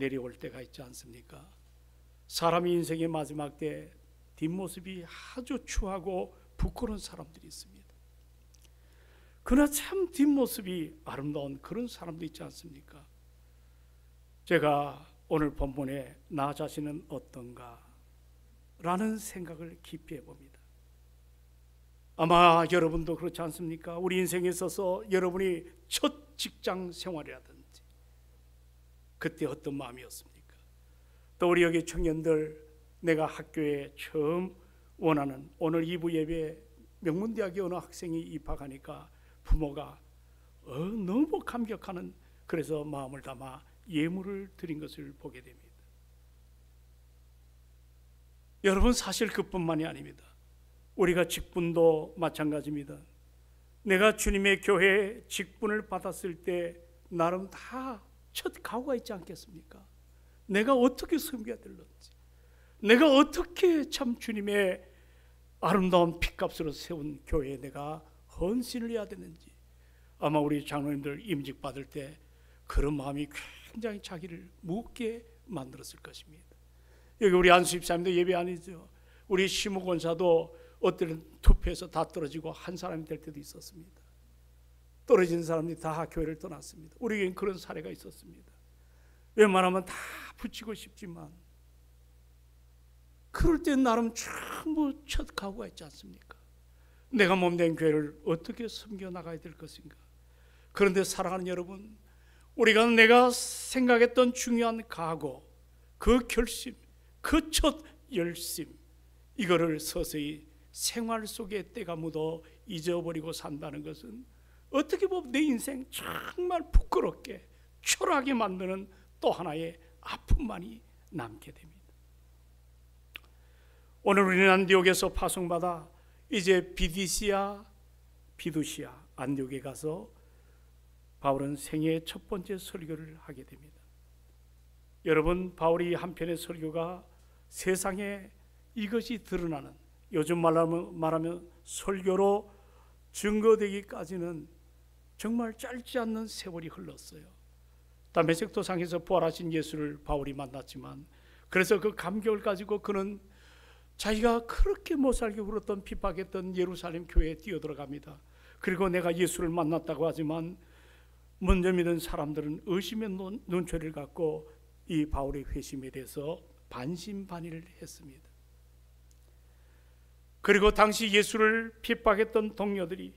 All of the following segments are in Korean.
내려올 때가 있지 않습니까? 사람의 인생의 마지막 때 뒷모습이 아주 추하고 부끄러운 사람들이 있습니다. 그러나 참 뒷모습이 아름다운 그런 사람도 있지 않습니까? 제가 오늘 본문에 나 자신은 어떤가 라는 생각을 깊이 해봅니다. 아마 여러분도 그렇지 않습니까? 우리 인생에 있어서 여러분이 첫 직장 생활이라든지 그때 어떤 마음이었습니까? 또 우리 여기 청년들, 내가 학교에 처음 원하는 오늘 2부 예배에 명문대학의 어느 학생이 입학하니까 부모가 너무 감격하는, 그래서 마음을 담아 예물을 드린 것을 보게 됩니다. 여러분, 사실 그뿐만이 아닙니다. 우리가 직분도 마찬가지입니다. 내가 주님의 교회에 직분을 받았을 때 나름 다 첫 각오가 있지 않겠습니까? 내가 어떻게 섬겨야 될런지, 내가 어떻게 참 주님의 아름다운 핏값으로 세운 교회에 내가 헌신을 해야 되는지, 아마 우리 장로님들 임직 받을 때 그런 마음이 굉장히 자기를 무겁게 만들었을 것입니다. 여기 우리 안수 집사님도 예배 아니죠. 우리 시무 권사도 어떤 투표에서 다 떨어지고 한 사람이 될 때도 있었습니다. 떨어진 사람들이 다 교회를 떠났습니다. 우리에겐 그런 사례가 있었습니다. 웬만하면 다 붙이고 싶지만 그럴 때 나름 전부 첫 각오가 있지 않습니까? 내가 몸된 교회를 어떻게 섬겨 나가야 될 것인가. 그런데 사랑하는 여러분, 우리가 내가 생각했던 중요한 각오, 그 결심, 그 첫 열심, 이거를 서서히 생활 속에 때가 묻어 잊어버리고 산다는 것은 어떻게 보면 내 인생 정말 부끄럽게 초라하게 만드는 또 하나의 아픔만이 남게 됩니다. 오늘 우리는 안디옥에서 파송받아 이제 비두시아 안디옥에 가서 바울은 생애의 첫 번째 설교를 하게 됩니다. 여러분, 바울이 한편의 설교가 세상에 이것이 드러나는, 요즘 말하면 설교로 증거되기까지는 정말 짧지 않는 세월이 흘렀어요. 다메섹 도상에서 부활하신 예수를 바울이 만났지만, 그래서 그 감격을 가지고 그는 자기가 그렇게 못살게 굴었던 핍박했던 예루살렘 교회에 뛰어들어갑니다. 그리고 내가 예수를 만났다고 하지만 먼저 믿은 사람들은 의심의 눈초리를 갖고 이 바울의 회심에 대해서 반신반의를 했습니다. 그리고 당시 예수를 핍박했던 동료들이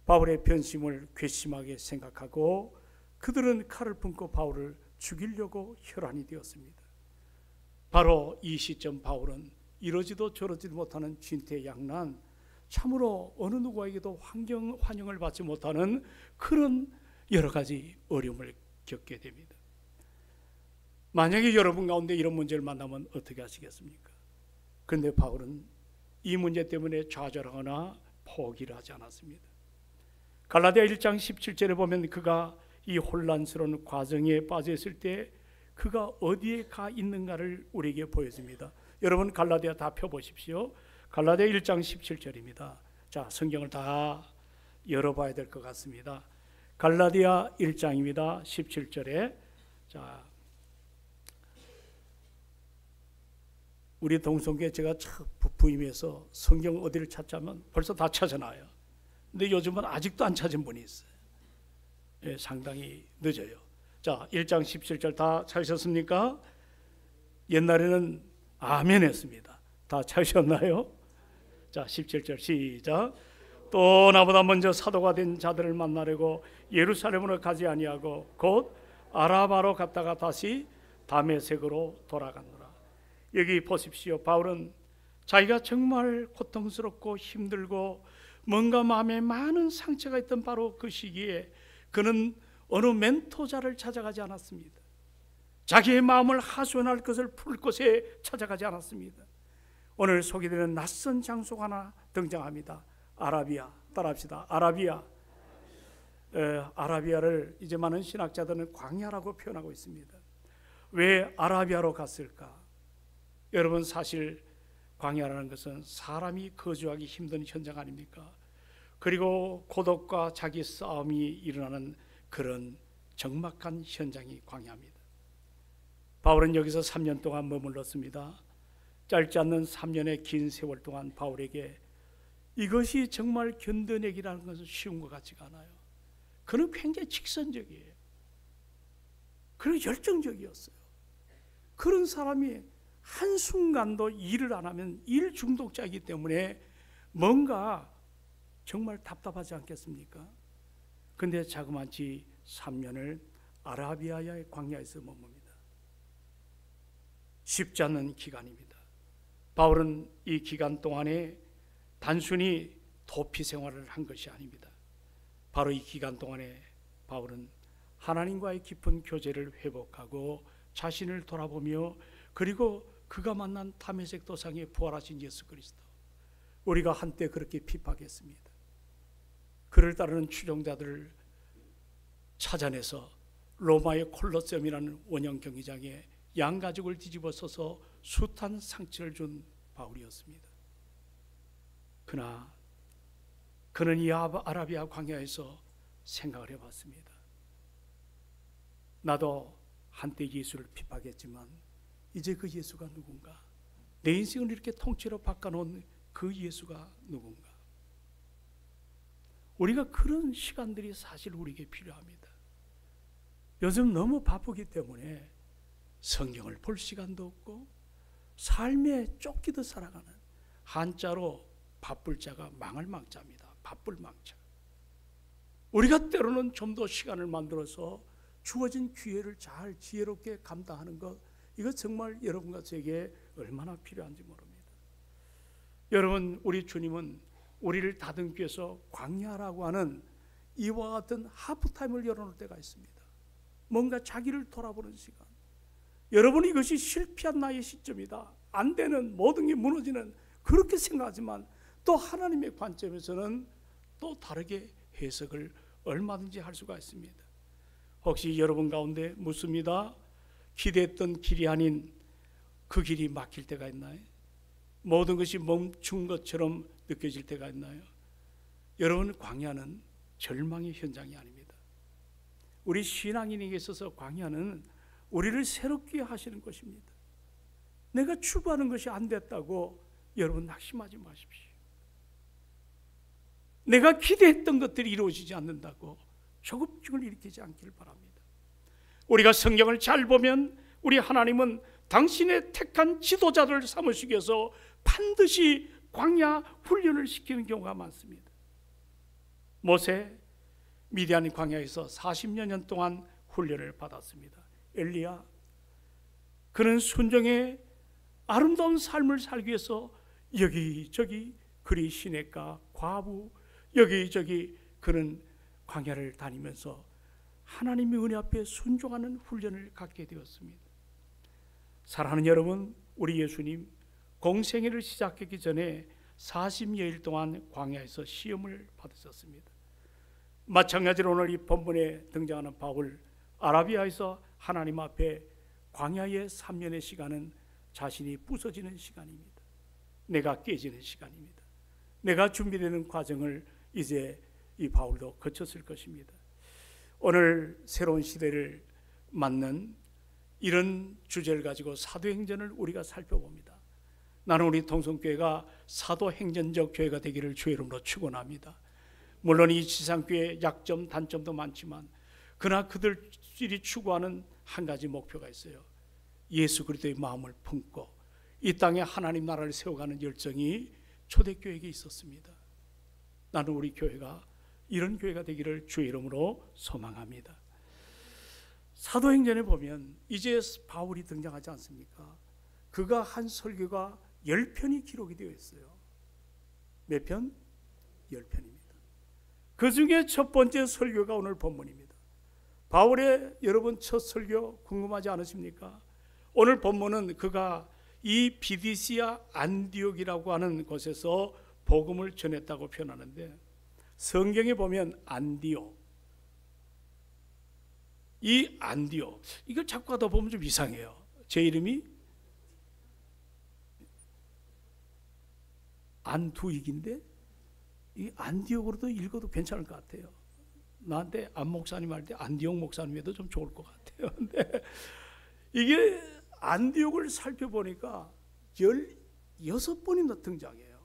바울의 변심을 괘씸하게 생각하고 그들은 칼을 품고 바울을 죽이려고 혈안이 되었습니다. 바로 이 시점 바울은 이러지도 저러지도 못하는 진퇴양난, 참으로 어느 누구에게도 환영을 받지 못하는 그런 여러 가지 어려움을 겪게 됩니다. 만약에 여러분 가운데 이런 문제를 만나면 어떻게 하시겠습니까? 그런데 바울은 이 문제 때문에 좌절하거나 포기를 하지 않았습니다. 갈라디아 1장 17절에 보면 그가 이 혼란스러운 과정에 빠져 있을 때 그가 어디에 가 있는가를 우리에게 보여줍니다. 여러분, 갈라디아 다 펴보십시오. 갈라디아 1장 17절입니다. 자, 성경을 다 열어봐야 될 것 같습니다. 갈라디아 1장입니다. 17절에 자, 우리 동성교회 제가 부임해서 성경 어디를 찾자면 벌써 다 찾아놔요. 근데 요즘은 아직도 안 찾은 분이 있어요. 예, 상당히 늦어요. 자, 1장 17절 다 찾으셨습니까? 옛날에는 아멘 했습니다. 다 찾으셨나요? 자, 17절 시작. 또 나보다 먼저 사도가 된 자들을 만나려고 예루살렘으로 가지 아니하고 곧 아라바로 갔다가 다시 다메섹으로 돌아갔노라. 여기 보십시오. 바울은 자기가 정말 고통스럽고 힘들고 뭔가 마음에 많은 상처가 있던 바로 그 시기에 그는 어느 멘토자를 찾아가지 않았습니다. 자기의 마음을 하소연할 것을 풀 곳에 찾아가지 않았습니다. 오늘 소개되는 낯선 장소가 하나 등장합니다. 아라비아. 따라합시다. 아라비아. 아라비아를 이제 많은 신학자들은 광야라고 표현하고 있습니다. 왜 아라비아로 갔을까? 여러분, 사실 광야라는 것은 사람이 거주하기 힘든 현장 아닙니까? 그리고 고독과 자기 싸움이 일어나는 그런 적막한 현장이 광야입니다. 바울은 여기서 3년 동안 머물렀습니다. 짧지 않는 3년의 긴 세월 동안 바울에게 이것이 정말 견뎌내기라는 것은 쉬운 것 같지가 않아요. 그는 굉장히 직선적이에요. 그리고 열정적이었어요. 그런 사람이 한순간도 일을 안 하면 일 중독자이기 때문에 뭔가 정말 답답하지 않겠습니까? 근데 자그마치 3년을 아라비아의 광야에서 머뭅니다. 쉽지 않은 기간입니다. 바울은 이 기간 동안에 단순히 도피 생활을 한 것이 아닙니다. 바로 이 기간 동안에 바울은 하나님과의 깊은 교제를 회복하고 자신을 돌아보며, 그리고 그가 만난 다메섹 도상에 부활하신 예수 그리스도, 우리가 한때 그렇게 핍박했습니다. 그를 따르는 추종자들을 찾아내서 로마의 콜로세움이라는 원형 경기장에 양가죽을 뒤집어 써서 숱한 상처를 준 바울이었습니다. 그러나 그는 이 아라비아 광야에서 생각을 해봤습니다. 나도 한때 예수를 핍박했지만 이제 그 예수가 누군가? 내 인생을 이렇게 통째로 바꿔놓은 그 예수가 누군가? 우리가 그런 시간들이 사실 우리에게 필요합니다. 요즘 너무 바쁘기 때문에 성경을 볼 시간도 없고 삶에 쫓기듯 살아가는, 한자로 바쁠 자가 망할 망자입니다. 바쁠 망자. 우리가 때로는 좀 더 시간을 만들어서 주어진 기회를 잘 지혜롭게 감당하는 것, 이거 정말 여러분과 제게 얼마나 필요한지 모릅니다. 여러분, 우리 주님은 우리를 다듬기 위해서 광야라고 하는 이와 같은 하프타임을 열어놓을 때가 있습니다. 뭔가 자기를 돌아보는 시간. 여러분, 이것이 실패한 나의 시점이다, 안 되는, 모든 게 무너지는, 그렇게 생각하지만 또 하나님의 관점에서는 또 다르게 해석을 얼마든지 할 수가 있습니다. 혹시 여러분 가운데 묻습니다. 기대했던 길이 아닌 그 길이 막힐 때가 있나요? 모든 것이 멈춘 것처럼 느껴질 때가 있나요? 여러분, 광야는 절망의 현장이 아닙니다. 우리 신앙인에게 있어서 광야는 우리를 새롭게 하시는 것입니다. 내가 추구하는 것이 안 됐다고 여러분 낙심하지 마십시오. 내가 기대했던 것들이 이루어지지 않는다고 조급증을 일으키지 않기를 바랍니다. 우리가 성경을 잘 보면 우리 하나님은 당신의 택한 지도자들을 삼으시기 위해서 반드시 광야 훈련을 시키는 경우가 많습니다. 모세, 미디안 광야에서 40여 년 동안 훈련을 받았습니다. 엘리야, 그는 순종의 아름다운 삶을 살기 위해서 여기저기 그리 시냇가, 과부, 여기저기 그는 광야를 다니면서 하나님의 은혜 앞에 순종하는 훈련을 갖게 되었습니다. 사랑하는 여러분, 우리 예수님 공생애를 시작하기 전에 40여일 동안 광야에서 시험을 받으셨습니다. 마찬가지로 오늘 이 본문에 등장하는 바울, 아라비아에서 하나님 앞에 광야의 3년의 시간은 자신이 부서지는 시간입니다. 내가 깨지는 시간입니다. 내가 준비되는 과정을 이제 이 바울도 거쳤을 것입니다. 오늘 새로운 시대를 맞는 이런 주제를 가지고 사도행전을 우리가 살펴봅니다. 나는 우리 동성교회가 사도행전적 교회가 되기를 주의 이름으로 축원합니다. 물론 이 지상교회의 약점, 단점도 많지만 그러나 그들이 추구하는 한 가지 목표가 있어요. 예수 그리스도의 마음을 품고 이 땅에 하나님 나라를 세워가는 열정이 초대교회에게 있었습니다. 나는 우리 교회가 이런 교회가 되기를 주의 이름으로 소망합니다. 사도행전에 보면 이제 바울이 등장하지 않습니까? 그가 한 설교가 10편이 기록이 되어 있어요. 몇 편? 10편입니다. 그 중에 첫 번째 설교가 오늘 본문입니다. 바울의 여러분 첫 설교 궁금하지 않으십니까? 오늘 본문은 그가 이 비디시아 안디옥이라고 하는 곳에서 복음을 전했다고 표현하는데, 성경에 보면 안디옥, 이 안디옥, 이걸 자꾸 하다 보면 좀 이상해요. 제 이름이 안두익인데 이 안디옥으로도 읽어도 괜찮을 것 같아요. 나한테 안 목사님 할 때 안디옥 목사님 해도 좀 좋을 것 같아요. 근데 이게 안디옥을 살펴보니까 16번이나 등장해요.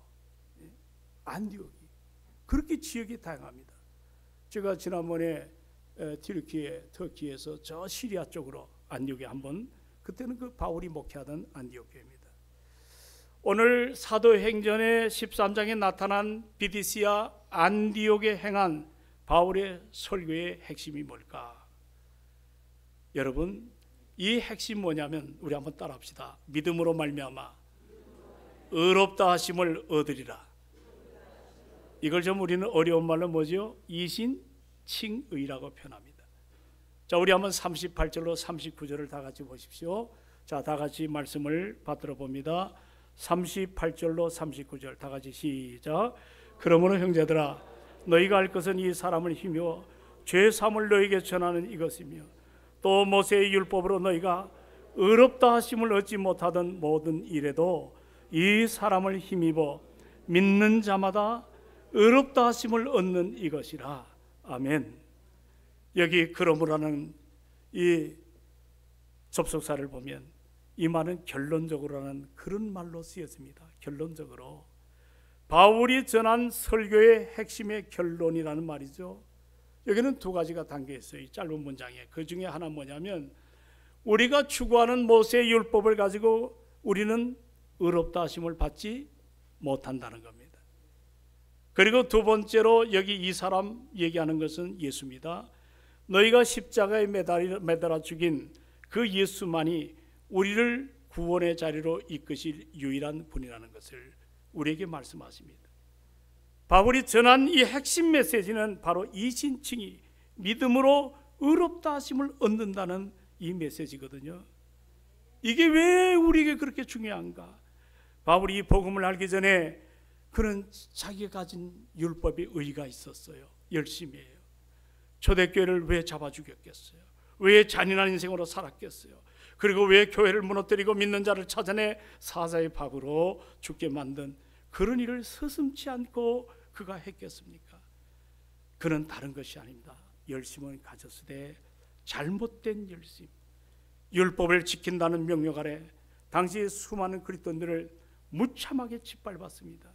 안디옥이. 그렇게 지역이 다양합니다. 제가 지난번에 터키에서 저 시리아 쪽으로 안디옥에 한번, 그때는 그 바울이 목회하던 안디옥 교회입니다. 오늘 사도행전의 13장에 나타난 비디시아 안디옥에 행한 바울의 설교의 핵심이 뭘까? 여러분, 이 핵심 뭐냐면 우리 한번 따라합시다. 믿음으로 말미암아 의롭다 하심을 얻으리라. 이걸 좀 우리는 어려운 말로 뭐죠? 이신칭의라고 표현합니다. 자, 우리 한번 38절로 39절을 다 같이 보십시오. 자, 다 같이 말씀을 받들어 봅니다. 38절로 39절 다 같이 시작. 그러므로 형제들아, 너희가 알 것은 이 사람을 힘입어 죄 사함을 너희에게 전하는 이것이며, 또 모세의 율법으로 너희가 의롭다 하심을 얻지 못하던 모든 일에도 이 사람을 힘입어 믿는 자마다 의롭다 하심을 얻는 이것이라. 아멘. 여기 그러므로라는 이 접속사를 보면 이 말은 결론적으로라는 그런 말로 쓰였습니다. 결론적으로 바울이 전한 설교의 핵심의 결론이라는 말이죠. 여기는 두 가지가 담겨 있어요. 이 짧은 문장에. 그 중에 하나 뭐냐면, 우리가 추구하는 모세의 율법을 가지고 우리는 의롭다 하심을 받지 못한다는 겁니다. 그리고 두 번째로 여기 이 사람 얘기하는 것은 예수입니다. 너희가 십자가에 매달아 죽인 그 예수만이 우리를 구원의 자리로 이끄실 유일한 분이라는 것을 우리에게 말씀하십니다. 바울이 전한 이 핵심 메시지는 바로 이신칭의, 믿음으로 의롭다 하심을 얻는다는 이 메시지거든요. 이게 왜 우리에게 그렇게 중요한가? 바울이 이 복음을 알기 전에 그는 자기가 가진 율법의 의의가 있었어요. 열심히 해요. 초대교회를 왜 잡아 죽였겠어요? 왜 잔인한 인생으로 살았겠어요? 그리고 왜 교회를 무너뜨리고 믿는 자를 찾아내 사자의 밥으로 죽게 만든 그런 일을 서슴지 않고 그가 했겠습니까? 그는 다른 것이 아닙니다. 열심을 가졌으되 잘못된 열심, 율법을 지킨다는 명령 아래 당시 수많은 그리스도인들을 무참하게 짓밟았습니다.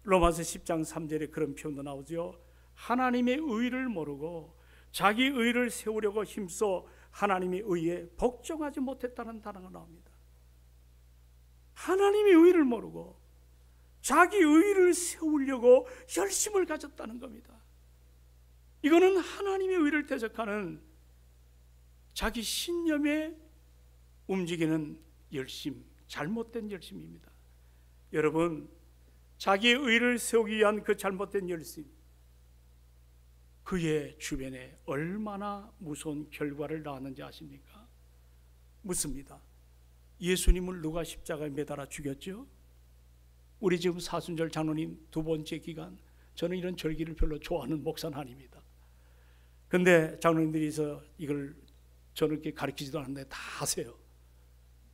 로마서 10장 3절에 그런 표현도 나오죠. 하나님의 의를 모르고 자기 의를 세우려고 힘써 하나님의 의에 복종하지 못했다는 단어가 나옵니다. 하나님의 의를 모르고 자기 의를 세우려고 열심을 가졌다는 겁니다. 이거는 하나님의 의를 대적하는 자기 신념에 움직이는 열심, 잘못된 열심입니다. 여러분, 자기의 의를 세우기 위한 그 잘못된 열심, 그의 주변에 얼마나 무서운 결과를 낳았는지 아십니까? 묻습니다. 예수님을 누가 십자가에 매달아 죽였죠? 우리 지금 사순절 장로님 두 번째 기간, 저는 이런 절기를 별로 좋아하는 목사는 아닙니다. 근데 장로님들이서 이걸 저는 이렇게 가르치지도 않는데 다 하세요.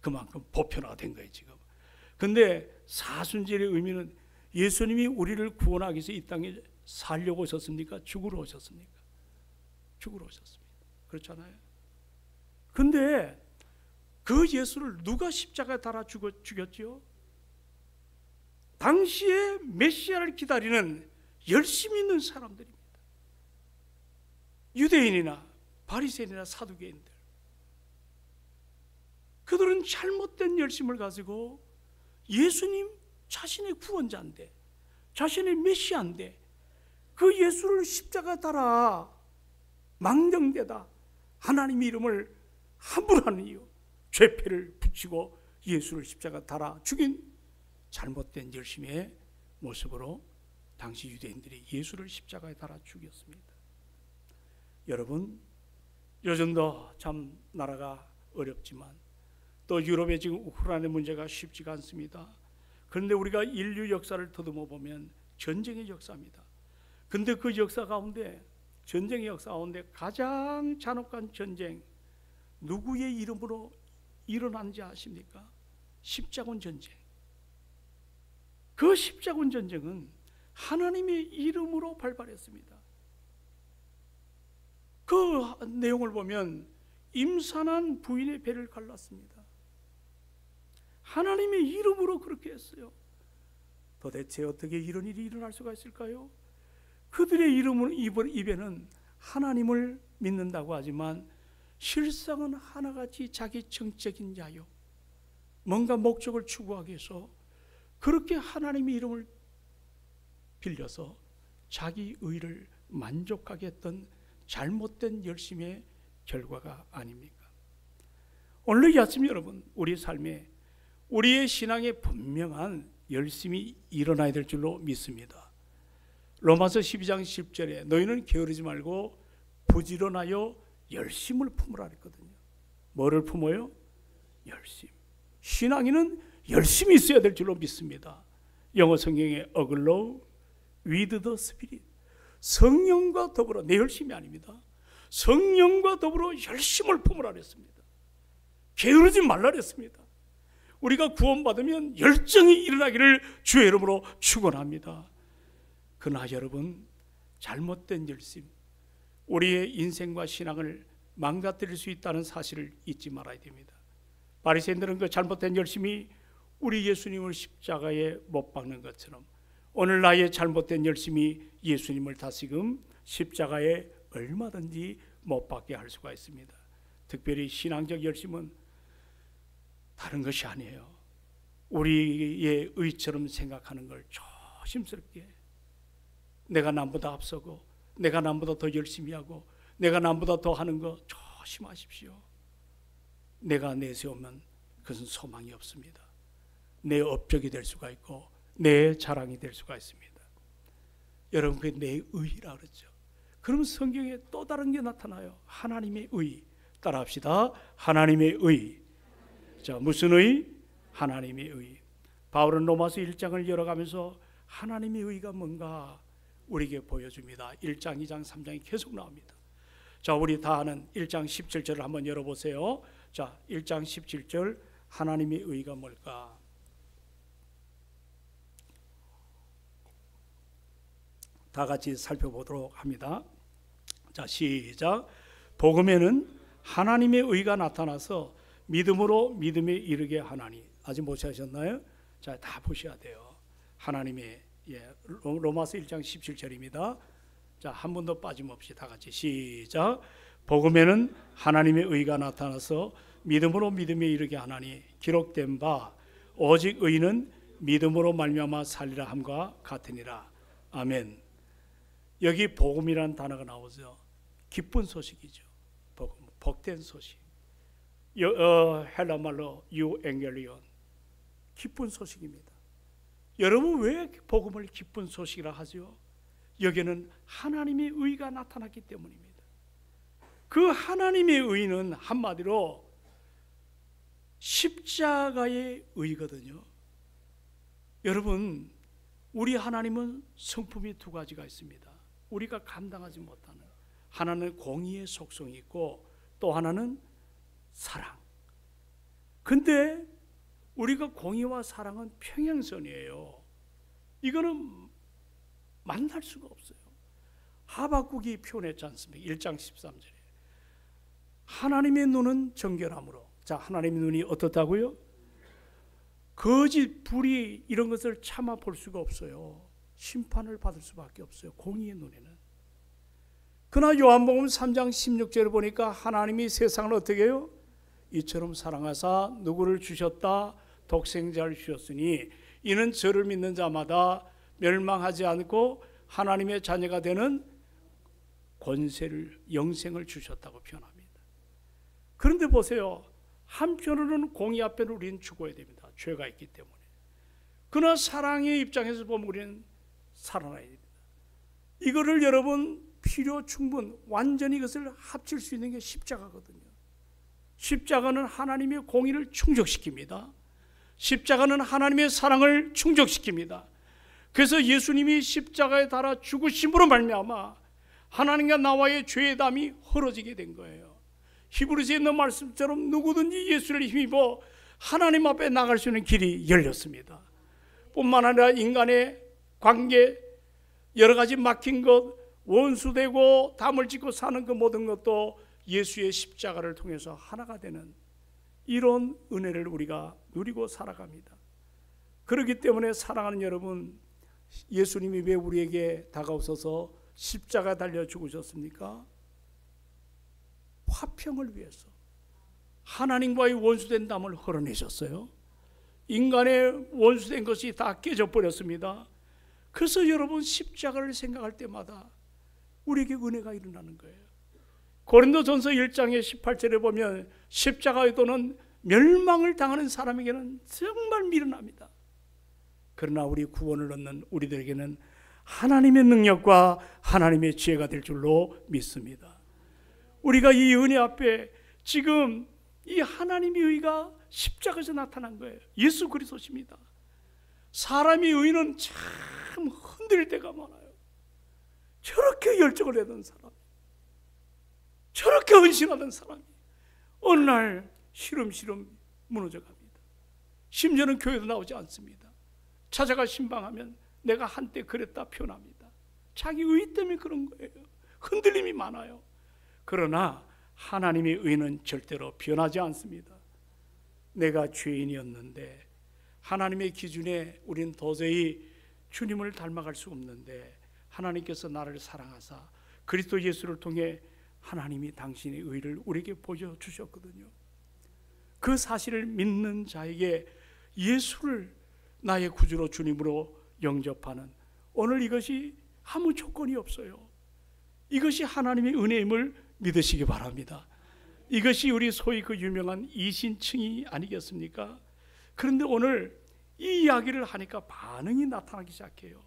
그만큼 보편화가 된 거예요 지금. 근데 사순절의 의미는 예수님이 우리를 구원하기 위해서 이 땅에 살려고 오셨습니까? 죽으러 오셨습니까? 죽으러 오셨습니다. 그렇잖아요. 근데 그 예수를 누가 십자가에 달아 죽였죠? 당시에 메시아를 기다리는 열심히 있는 사람들입니다. 유대인이나 바리새인이나 사두개인들, 그들은 잘못된 열심을 가지고 예수님 자신의 구원자인데, 자신의 메시아인데 그 예수를 십자가에 달아 망령되다 하나님의 이름을 함부로 하는 이유, 죄패를 붙이고 예수를 십자가에 달아 죽인 잘못된 열심의 모습으로 당시 유대인들이 예수를 십자가에 달아 죽였습니다. 여러분, 요즘도 참 나라가 어렵지만 또 유럽의 지금 우크라이나 문제가 쉽지가 않습니다. 그런데 우리가 인류 역사를 더듬어 보면 전쟁의 역사입니다. 근데 그 역사 가운데, 전쟁의 역사 가운데 가장 잔혹한 전쟁, 누구의 이름으로 일어난지 아십니까? 십자군 전쟁. 그 십자군 전쟁은 하나님의 이름으로 발발했습니다. 그 내용을 보면 임산한 부인의 배를 갈랐습니다. 하나님의 이름으로 그렇게 했어요. 도대체 어떻게 이런 일이 일어날 수가 있을까요? 그들의 입에는 하나님을 믿는다고 하지만 실상은 하나같이 자기 정적인 자요, 뭔가 목적을 추구하기 위해서 그렇게 하나님의 이름을 빌려서 자기 의를 만족하게 했던 잘못된 열심의 결과가 아닙니까? 오늘 이 아침 여러분, 우리 삶에 우리의 신앙에 분명한 열심이 일어나야 될 줄로 믿습니다. 로마서 12장 10절에 너희는 게으르지 말고 부지런하여 열심을 품으라 했거든요. 뭐를 품어요? 열심. 신앙인은 열심이 있어야 될 줄로 믿습니다. 영어 성경에 aglow with the Spirit, 성령과 더불어, 내 열심이 아닙니다. 성령과 더불어 열심을 품으라 그랬습니다. 게으르지 말라 그랬습니다. 우리가 구원받으면 열정이 일어나기를 주의 이름으로 축원합니다. 그러나 여러분, 잘못된 열심, 우리의 인생과 신앙을 망가뜨릴 수 있다는 사실을 잊지 말아야 됩니다. 바리새인들은 그 잘못된 열심이 우리 예수님을 십자가에 못 박는 것처럼 오늘 나의 잘못된 열심이 예수님을 다시금 십자가에 얼마든지 못 박게 할 수가 있습니다. 특별히 신앙적 열심은 다른 것이 아니에요. 우리의 의처럼 생각하는 걸 조심스럽게, 내가 남보다 앞서고 내가 남보다 더 열심히 하고 내가 남보다 더 하는 거 조심하십시오. 내가 내세우면 그것은 소망이 없습니다. 내 업적이 될 수가 있고 내 자랑이 될 수가 있습니다. 여러분, 그게 내 의라 그러죠. 그러면 성경에 또 다른 게 나타나요. 하나님의 의. 따라합시다. 하나님의 의. 자, 무슨 의? 하나님의 의. 바울은 로마서 1장을 열어가면서 하나님의 의가 뭔가 우리에게 보여줍니다. 1장, 2장, 3장이 계속 나옵니다. 자, 우리 다 아는 1장 17절을 한번 열어보세요. 자, 1장 17절, 하나님의 의가 뭘까? 다 같이 살펴보도록 합니다. 자, 시작. 복음에는 하나님의 의가 나타나서 믿음으로 믿음에 이르게 하나니. 아직 못 찾으셨나요? 자, 다 보셔야 돼요. 하나님의, 로마서 1장 17절입니다. 자, 한 번도 빠짐없이 다 같이 시작. 복음에는 하나님의 의가 나타나서 믿음으로 믿음에 이르게 하나니 기록된 바 오직 의는 믿음으로 말미암아 살리라 함과 같으니라. 아멘. 여기 복음이라는 단어가 나오죠. 기쁜 소식이죠. 복음, 복된 소식. 헬라 말로 유엥겔리온, 기쁜 소식입니다. 여러분, 왜 복음을 기쁜 소식이라 하죠? 여기는 하나님의 의가 나타났기 때문입니다. 그 하나님의 의는 한마디로 십자가의 의거든요. 여러분, 우리 하나님은 성품이 두 가지가 있습니다. 우리가 감당하지 못하는, 하나는 공의의 속성이 있고 또 하나는 사랑. 근데 우리가 공의와 사랑은 평행선이에요. 이거는 만날 수가 없어요. 하박국이 표현했지 않습니까? 1장 13절에 하나님의 눈은 정결함으로. 자, 하나님의 눈이 어떻다고요? 거짓, 불의 이런 것을 참아 볼 수가 없어요. 심판을 받을 수밖에 없어요. 공의의 눈에는. 그러나 요한복음 3장 16절을 보니까 하나님이 세상을 어떻게 해요? 이처럼 사랑하사 누구를 주셨다? 독생자를 주셨으니 이는 저를 믿는 자마다 멸망하지 않고 하나님의 자녀가 되는 권세를, 영생을 주셨다고 표현합니다. 그런데 보세요. 한편으로는 공의 앞에는 우리는 죽어야 됩니다. 죄가 있기 때문에. 그러나 사랑의 입장에서 보면 우리는 살아나야 됩니다. 이거를 여러분 필요 충분, 완전히 이것을 합칠 수 있는 게 십자가거든요. 십자가는 하나님의 공의를 충족시킵니다. 십자가는 하나님의 사랑을 충족시킵니다. 그래서 예수님이 십자가에 달아 죽으심으로 말미암아 하나님과 나와의 죄의 담이 헐어지게 된 거예요. 히브리서에 있는 말씀처럼 누구든지 예수를 힘입어 하나님 앞에 나갈 수 있는 길이 열렸습니다. 뿐만 아니라 인간의 관계, 여러 가지 막힌 것, 원수되고 담을 짓고 사는 그 모든 것도 예수의 십자가를 통해서 하나가 되는 이런 은혜를 우리가 누리고 살아갑니다. 그렇기 때문에 사랑하는 여러분, 예수님이 왜 우리에게 다가오셔서 십자가 달려 죽으셨습니까? 화평을 위해서. 하나님과의 원수된 담을 헐어내셨어요. 인간의 원수된 것이 다 깨져버렸습니다. 그래서 여러분, 십자가를 생각할 때마다 우리에게 은혜가 일어나는 거예요. 고린도전서 1장의 18절에 보면 십자가의 도는 멸망을 당하는 사람에게는 정말 미련합니다. 그러나 우리 구원을 얻는 우리들에게는 하나님의 능력과 하나님의 지혜가 될 줄로 믿습니다. 우리가 이 은혜 앞에 지금 이 하나님의 의가 십자가에서 나타난 거예요. 예수 그리스도십니다. 사람의 의는 참 흔들릴 때가 많아요. 저렇게 열정을 내던 사람, 저렇게 헌신하던 사람이 어느 날 시름시름 무너져 갑니다. 심지어는 교회도 나오지 않습니다. 찾아가 신방하면 내가 한때 그랬다 표현합니다. 자기 의 때문에 그런 거예요. 흔들림이 많아요. 그러나 하나님의 의는 절대로 변하지 않습니다. 내가 죄인이었는데 하나님의 기준에 우리는 도저히 주님을 닮아갈 수 없는데 하나님께서 나를 사랑하사 그리스도 예수를 통해 하나님이 당신의 의를 우리에게 보여주셨거든요. 그 사실을 믿는 자에게 예수를 나의 구주로 주님으로 영접하는, 오늘 이것이 아무 조건이 없어요. 이것이 하나님의 은혜임을 믿으시기 바랍니다. 이것이 우리 소위 그 유명한 이신층이 아니겠습니까? 그런데 오늘 이 이야기를 하니까 반응이 나타나기 시작해요.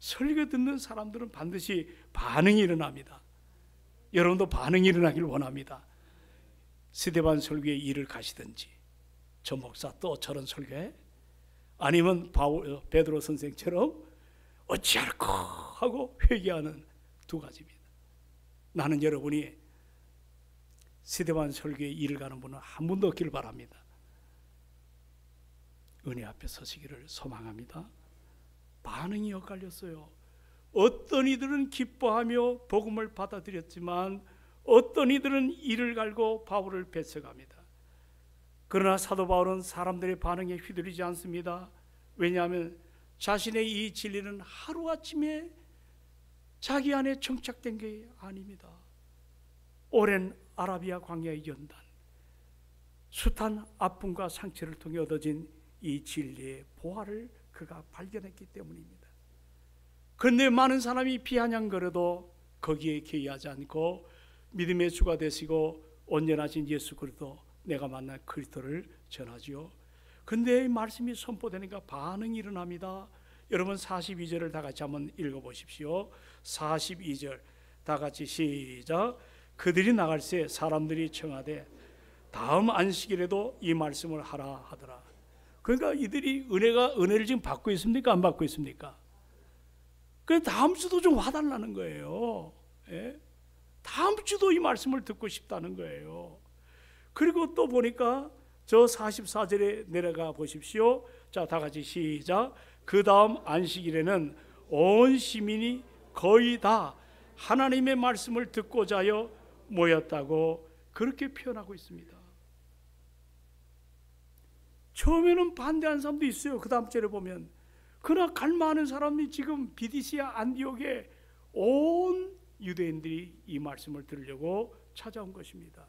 설교 듣는 사람들은 반드시 반응이 일어납니다. 여러분도 반응이 일어나길 원합니다. 스데반 설교에 일을 가시든지, 저 목사 또 저런 설교에, 아니면 베드로 선생처럼 어찌할까 하고 회개하는 두 가지입니다. 나는 여러분이 스데반 설교에 일을 가는 분은 한 분도 없기를 바랍니다. 은혜 앞에 서시기를 소망합니다. 반응이 엇갈렸어요. 어떤 이들은 기뻐하며 복음을 받아들였지만 어떤 이들은 이를 갈고 바울을 배척합니다. 그러나 사도 바울은 사람들의 반응에 휘둘리지 않습니다. 왜냐하면 자신의 이 진리는 하루아침에 자기 안에 정착된 게 아닙니다. 오랜 아라비아 광야의 연단, 숱한 아픔과 상처를 통해 얻어진 이 진리의 보화를 그가 발견했기 때문입니다. 그런데 많은 사람이 비아냥거려도 거기에 개의하지 않고 믿음의 주가 되시고 온전하신 예수 그리스도, 내가 만난 그리스도를 전하지요. 그런데 이 말씀이 선포되니까 반응이 일어납니다. 여러분 42절을 다 같이 한번 읽어보십시오. 42절 다 같이 시작. 그들이 나갈새 사람들이 청하되 다음 안식일에도 이 말씀을 하라 하더라. 그러니까 이들이 은혜를 지금 받고 있습니까? 안 받고 있습니까? 그래서 다음 주도 좀 와달라는 거예요. 예? 다음 주도 이 말씀을 듣고 싶다는 거예요. 그리고 또 보니까 저 44절에 내려가 보십시오. 자, 다 같이 시작. 그 다음 안식일에는 온 시민이 거의 다 하나님의 말씀을 듣고자 하여 모였다고 그렇게 표현하고 있습니다. 처음에는 반대하는 사람도 있어요. 그 다음 절에 보면 그러나 갈망하는 사람이 지금 비디시아 안디옥에 온 유대인들이 이 말씀을 들으려고 찾아온 것입니다.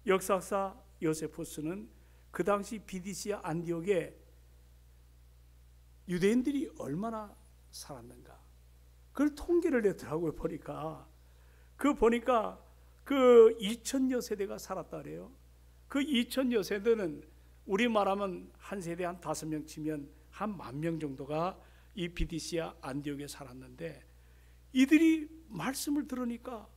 역사학자 요세푸스는 그 당시 비디시아 안디옥에 유대인들이 얼마나 살았는가 그걸 통계를 내더라고요. 보니까 그 2000여 세대가 살았다 그래요. 그 2000여 세대는 우리 말하면 한 세대 한 5명 치면 한 10,000명 정도가 이 비디시아 안디옥에 살았는데, 이들이 말씀을 들으니까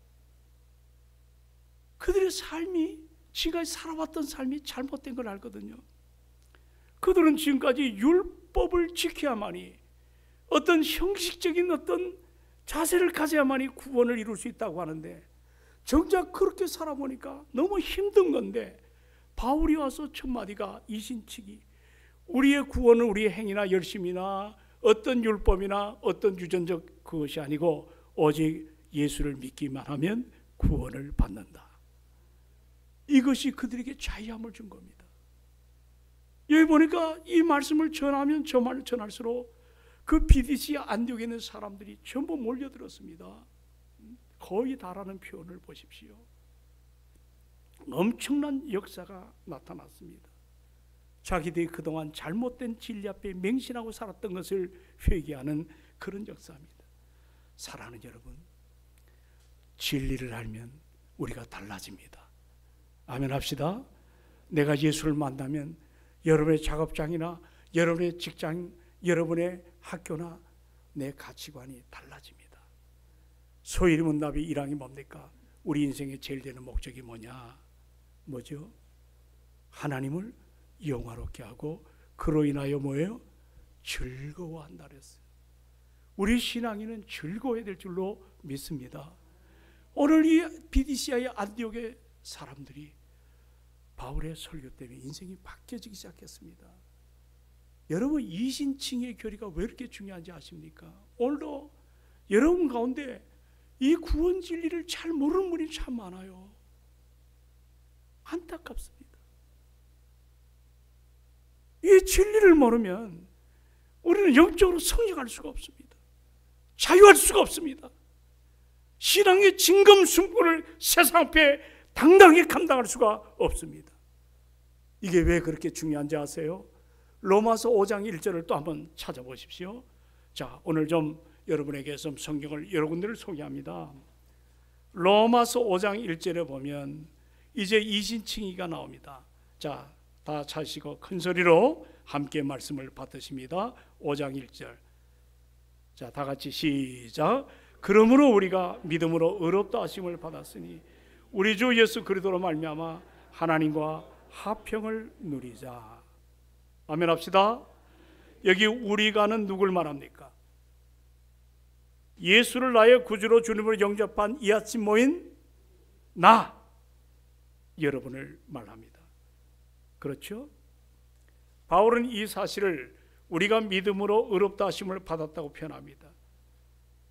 그들의 삶이 지금까지 살아왔던 삶이 잘못된 걸 알거든요. 그들은 지금까지 율법을 지켜야만이, 어떤 형식적인 어떤 자세를 가져야만이 구원을 이룰 수 있다고 하는데, 정작 그렇게 살아보니까 너무 힘든 건데 바울이 와서 첫 마디가 이신치기, 우리의 구원은 우리의 행위나 열심이나 어떤 율법이나 어떤 유전적 그것이 아니고 오직 예수를 믿기만 하면 구원을 받는다. 이것이 그들에게 자유함을 준 겁니다. 여기 보니까 이 말씀을 전하면 전할수록 그 BDC 안디옥에 있는 사람들이 전부 몰려들었습니다. 거의 다라는 표현을 보십시오. 엄청난 역사가 나타났습니다. 자기들이 그동안 잘못된 진리 앞에 맹신하고 살았던 것을 회개하는 그런 역사입니다. 사랑하는 여러분, 진리를 알면 우리가 달라집니다. 아멘 합시다. 내가 예수를 만나면 여러분의 작업장이나 여러분의 직장, 여러분의 학교나 내 가치관이 달라집니다. 소위 문답이 1항이 뭡니까? 우리 인생의 제일 되는 목적이 뭐냐? 뭐죠? 하나님을 영화롭게 하고 그로 인하여 뭐예요? 즐거워한다 그랬어요. 우리 신앙인은 즐거워야 될 줄로 믿습니다. 오늘 이 비디시아의 안디옥의 사람들이 바울의 설교 때문에 인생이 바뀌어지기 시작했습니다. 여러분, 이신칭의 교리가 왜 이렇게 중요한지 아십니까? 오늘도 여러분 가운데 이 구원 진리를 잘 모르는 분이 참 많아요. 안타깝습니다. 이 진리를 모르면 우리는 영적으로 성장할 수가 없습니다. 자유할 수가 없습니다. 신앙의 진검승부를 세상 앞에 당당히 감당할 수가 없습니다. 이게 왜 그렇게 중요한지 아세요? 로마서 5장 1절을 또 한번 찾아보십시오. 자, 오늘 좀 여러분에게 좀 성경을 여러 군데를 소개합니다. 로마서 5장 1절에 보면 이제 이신칭의가 나옵니다. 자, 다 찾으시고 큰 소리로 함께 말씀을 받으십니다. 5장 1절. 자, 다 같이 시작. 그러므로 우리가 믿음으로 의롭다 하심을 받았으니 우리 주 예수 그리스도로 말미암아 하나님과 화평을 누리자. 아멘 합시다. 여기 우리가는 누굴 말합니까? 예수를 나의 구주로 주님으로 영접한 이 아침 모인 나, 여러분을 말합니다. 그렇죠? 바울은 이 사실을 우리가 믿음으로 의롭다 하심을 받았다고 표현합니다.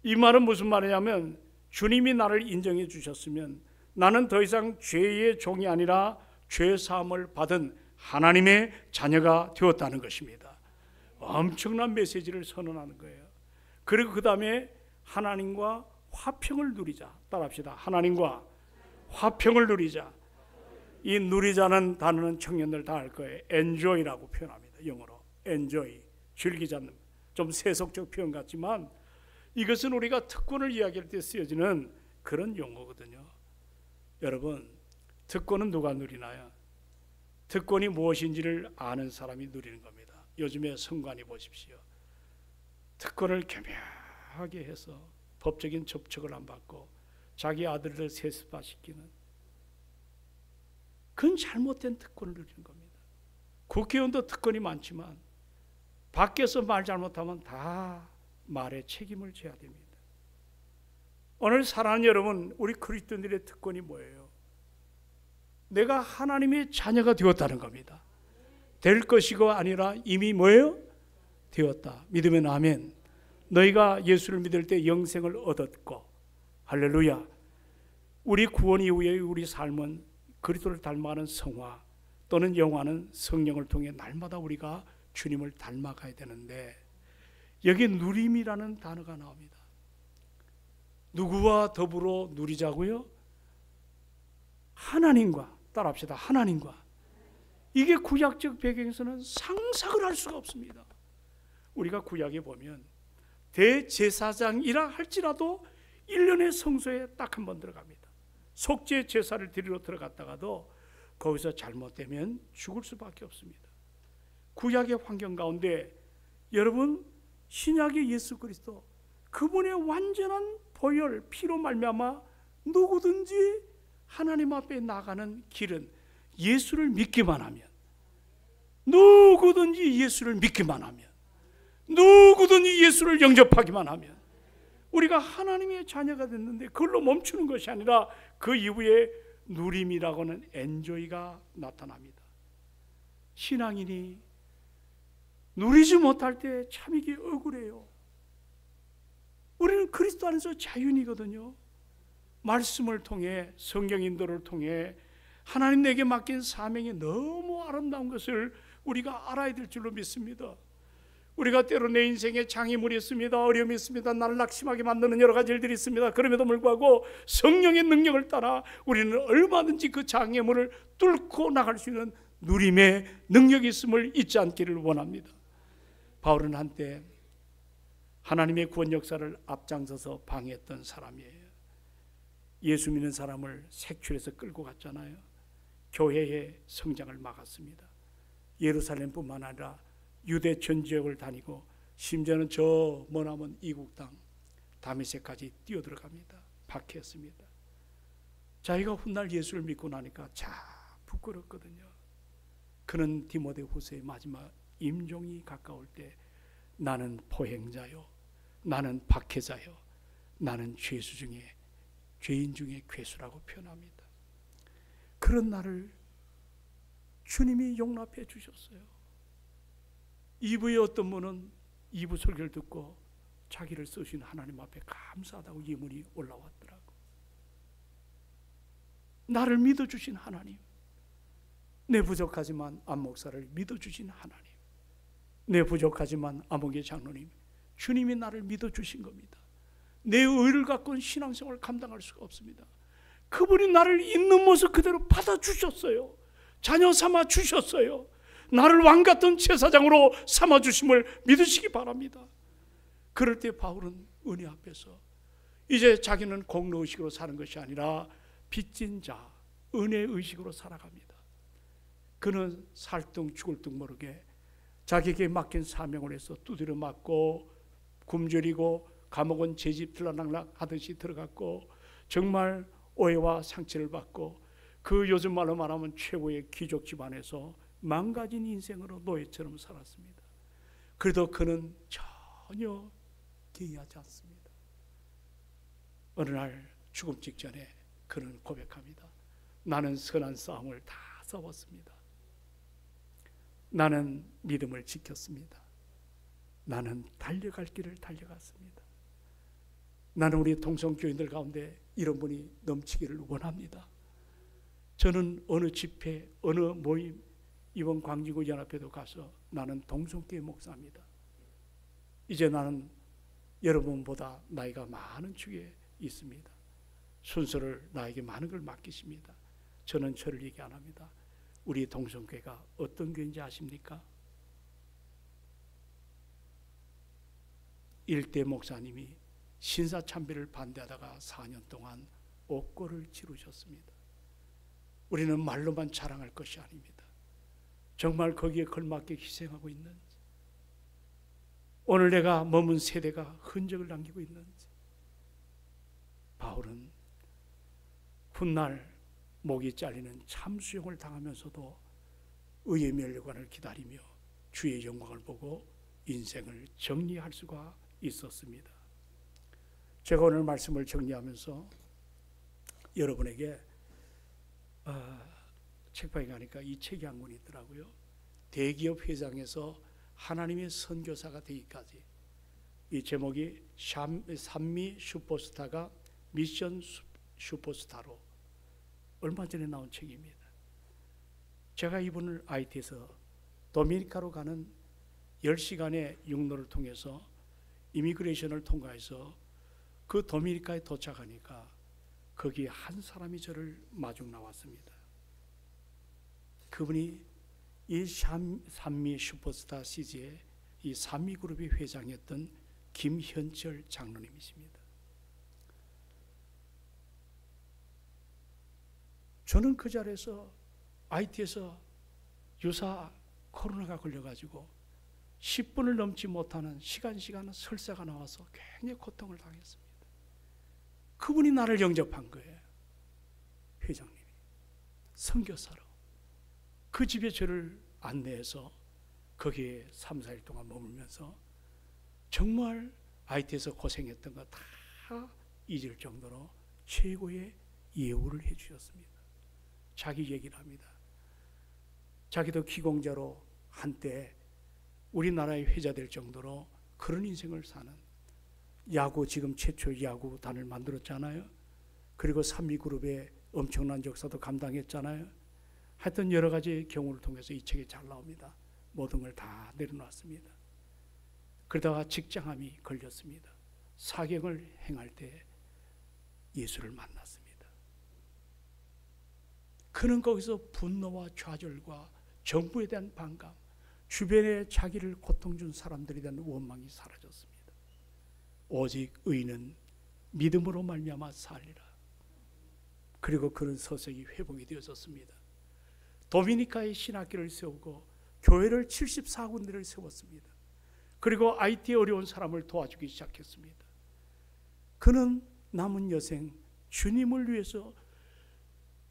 이 말은 무슨 말이냐면 주님이 나를 인정해 주셨으면 나는 더 이상 죄의 종이 아니라 죄 사함을 받은 하나님의 자녀가 되었다는 것입니다. 엄청난 메시지를 선언하는 거예요. 그리고 그 다음에 하나님과 화평을 누리자. 따라합시다. 하나님과 화평을 누리자. 이 누리자는 단어는 청년들 다 알 거예요. enjoy라고 표현합니다. 영어로 enjoy, 즐기자는 좀 세속적 표현 같지만 이것은 우리가 특권을 이야기할 때 쓰여지는 그런 용어거든요. 여러분, 특권은 누가 누리나요? 특권이 무엇인지를 아는 사람이 누리는 겁니다. 요즘에 성관이 보십시오. 특권을 교묘하게 해서 법적인 접촉을 안 받고 자기 아들을 세습화시키는, 그건 잘못된 특권을 누리는 겁니다. 국회의원도 특권이 많지만 밖에서 말 잘못하면 다 말에 책임을 져야 됩니다. 오늘 사랑하는 여러분, 우리 그리스도인들의 특권이 뭐예요? 내가 하나님의 자녀가 되었다는 겁니다. 될 것이고 아니라 이미 뭐예요? 되었다. 믿으면 아멘. 너희가 예수를 믿을 때 영생을 얻었고, 할렐루야. 우리 구원 이후에 우리 삶은 그리스도를 닮아가는 성화 또는 영화는 성령을 통해 날마다 우리가 주님을 닮아가야 되는데, 여기 누림이라는 단어가 나옵니다. 누구와 더불어 누리자고요? 하나님과. 따라합시다. 하나님과. 이게 구약적 배경에서는 상상을 할 수가 없습니다. 우리가 구약에 보면 대제사장이라 할지라도 1년의 성소에 딱 한 번 들어갑니다. 속죄 제사를 드리러 들어갔다가도 거기서 잘못되면 죽을 수밖에 없습니다. 구약의 환경 가운데 여러분, 신약의 예수 그리스도, 그분의 완전한 보혈 피로 말미암아 누구든지 하나님 앞에 나가는 길은 예수를 믿기만 하면, 누구든지 예수를 믿기만 하면, 누구든지 예수를 영접하기만 하면 우리가 하나님의 자녀가 됐는데, 그걸로 멈추는 것이 아니라 그 이후에 누림이라고는 엔조이가 나타납니다. 신앙인이 누리지 못할 때 참 이게 억울해요. 우리는 그리스도 안에서 자유인이거든요. 말씀을 통해, 성경 인도를 통해 하나님 내게 맡긴 사명이 너무 아름다운 것을 우리가 알아야 될 줄로 믿습니다. 우리가 때로 내 인생에 장애물이 있습니다. 어려움이 있습니다. 나를 낙심하게 만드는 여러 가지 일들이 있습니다. 그럼에도 불구하고 성령의 능력을 따라 우리는 얼마든지 그 장애물을 뚫고 나갈 수 있는 누림의 능력이 있음을 잊지 않기를 원합니다. 바울은 한때 하나님의 구원 역사를 앞장서서 방해했던 사람이에요. 예수 믿는 사람을 색출해서 끌고 갔잖아요. 교회의 성장을 막았습니다. 예루살렘뿐만 아니라 유대 전 지역을 다니고 심지어는 저 머나먼 이국 땅 다메섹까지 뛰어들어갑니다. 박해했습니다. 자기가 훗날 예수를 믿고 나니까 참 부끄럽거든요. 그는 디모데후서의 마지막 임종이 가까울 때 나는 포행자요, 나는 박해자요, 나는 죄인 중에 괴수라고 표현합니다. 그런 나를 주님이 용납해 주셨어요. 2부의 어떤 분은 2부 설교를 듣고 자기를 쓰신 하나님 앞에 감사하다고 예물이 올라왔더라고. 나를 믿어주신 하나님, 내 부족하지만 안 목사를 믿어주신 하나님, 내 부족하지만 아목의 장로님, 주님이 나를 믿어주신 겁니다. 내 의를 갖고는 신앙생활을 감당할 수가 없습니다. 그분이 나를 있는 모습 그대로 받아주셨어요. 자녀 삼아 주셨어요. 나를 왕같은 제사장으로 삼아주심을 믿으시기 바랍니다. 그럴 때 바울은 은혜 앞에서 이제 자기는 공로의식으로 사는 것이 아니라 빚진 자, 은혜의식으로 살아갑니다. 그는 살등 죽을 등 모르게 자기에게 맡긴 사명을 해서 두드려 맞고 굶주리고 감옥은 제집 들락날락 하듯이 들어갔고 정말 오해와 상처를 받고 그 요즘 말로 말하면 최고의 귀족 집안에서 망가진 인생으로 노예처럼 살았습니다. 그래도 그는 전혀 개의하지 않습니다. 어느 날 죽음 직전에 그는 고백합니다. 나는 선한 싸움을 다 싸웠습니다. 나는 믿음을 지켰습니다. 나는 달려갈 길을 달려갔습니다. 나는 우리 동성교인들 가운데 이런 분이 넘치기를 원합니다. 저는 어느 집회, 어느 모임, 이번 광진구 연합회도 가서 나는 동성교회 목사입니다. 이제 나는 여러분보다 나이가 많은 축에 있습니다. 순서를 나에게 많은 걸 맡기십니다. 저는 저를 얘기 안 합니다. 우리 동성교회가 어떤 교회인지 아십니까? 일대 목사님이 신사참배를 반대하다가 4년 동안 옥고를 치르셨습니다. 우리는 말로만 자랑할 것이 아닙니다. 정말 거기에 걸맞게 희생하고 있는지, 오늘 내가 머문 세대가 흔적을 남기고 있는지. 바울은 훗날 목이 잘리는 참수형을 당하면서도 의의 면류관을 기다리며 주의 영광을 보고 인생을 정리할 수가 있었습니다. 제가 오늘 말씀을 정리하면서 여러분에게 책방에 가니까 이 책이 한 권 있더라고요. 대기업 회장에서 하나님의 선교사가 되기까지. 이 제목이 산미 슈퍼스타가 미션 슈퍼스타로, 얼마 전에 나온 책입니다. 제가 이분을 IT에서 도미니카로 가는 10시간의 육로를 통해서 이미그레이션을 통과해서 그 도미니카에 도착하니까 거기 한 사람이 저를 마중 나왔습니다. 그분이 이 산미 슈퍼스타 시즈의 이 산미그룹의 회장이었던 김현철 장로님이십니다. 저는 그 자리에서 IT에서 유사 코로나가 걸려가지고 10분을 넘지 못하는 시간 설사가 나와서 굉장히 고통을 당했습니다. 그분이 나를 영접한 거예요. 회장님이 선교사로 그 집에 저를 안내해서 거기에 3, 4일 동안 머물면서 정말 IT에서 고생했던 거 다 잊을 정도로 최고의 예우를 해주셨습니다. 자기 얘기를 합니다. 자기도 기공자로 한때 우리나라의 회자 될 정도로 그런 인생을 사는, 야구 지금 최초 야구단을 만들었잖아요. 그리고 산미그룹의 엄청난 역사도 감당했잖아요. 하여튼 여러 가지 경우를 통해서 이 책이 잘 나옵니다. 모든 걸 다 내려놨습니다. 그러다가 직장암이 걸렸습니다. 사경을 행할 때 예수를 만났습니다. 그는 거기서 분노와 좌절과 정부에 대한 반감, 주변에 자기를 고통 준 사람들에 대한 원망이 사라졌습니다. 오직 의인은 믿음으로 말미암아 살리라. 그리고 그런 서서히 회복이 되어졌습니다. 도미니카의 신학교를 세우고 교회를 74군데를 세웠습니다. 그리고 IT에 어려운 사람을 도와주기 시작했습니다. 그는 남은 여생 주님을 위해서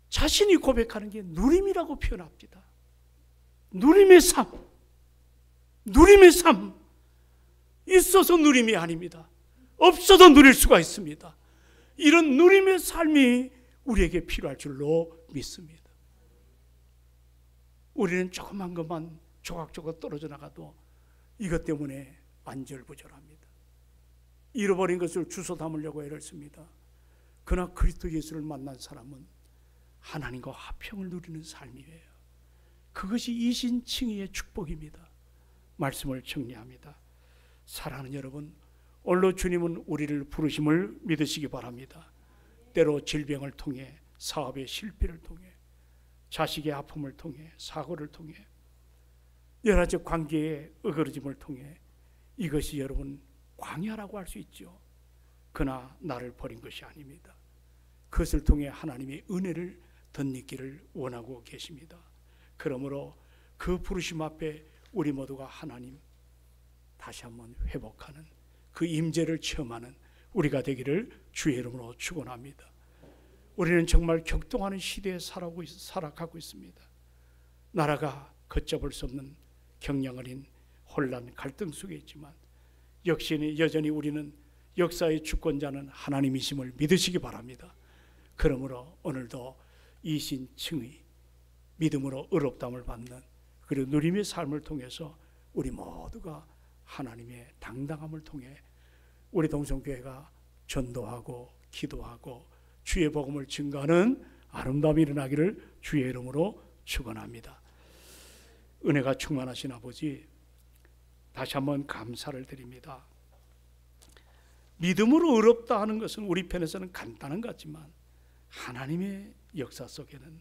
자신이 고백하는 게 누림이라고 표현합니다. 누림의 삶, 누림의 삶. 있어서 누림이 아닙니다. 없어도 누릴 수가 있습니다. 이런 누림의 삶이 우리에게 필요할 줄로 믿습니다. 우리는 조그만 것만 조각조각 떨어져 나가도 이것 때문에 안절부절합니다. 잃어버린 것을 주워 담으려고 애를 씁니다. 그러나 그리스도 예수를 만난 사람은 하나님과 화평을 누리는 삶이에요. 그것이 이신칭의의 축복입니다. 말씀을 정리합니다. 사랑하는 여러분, 오늘로 주님은 우리를 부르심을 믿으시기 바랍니다. 때로 질병을 통해, 사업의 실패를 통해, 자식의 아픔을 통해, 사고를 통해, 여러 가지 관계의 어그러짐을 통해 이것이 여러분 광야라고 할 수 있죠. 그러나 나를 버린 것이 아닙니다. 그것을 통해 하나님의 은혜를 덧입기를 원하고 계십니다. 그러므로 그 부르심 앞에 우리 모두가 하나님 다시 한번 회복하는 그 임재를 체험하는 우리가 되기를 주의 이름으로 축원합니다. 우리는 정말 격동하는 시대에 살아가고 있습니다. 나라가 걷잡을 수 없는 경량 어린 혼란, 갈등 속에 있지만 여전히 우리는 역사의 주권자는 하나님이심을 믿으시기 바랍니다. 그러므로 오늘도 이신칭의, 믿음으로 의롭다함을 받는 그리고 누림의 삶을 통해서 우리 모두가 하나님의 당당함을 통해 우리 동성교회가 전도하고 기도하고 주의 복음을 증거하는 아름다움이 일어나기를 주의 이름으로 축원합니다. 은혜가 충만하신 아버지, 다시 한번 감사를 드립니다. 믿음으로 의롭다 하는 것은 우리 편에서는 간단한 것 같지만 하나님의 역사 속에는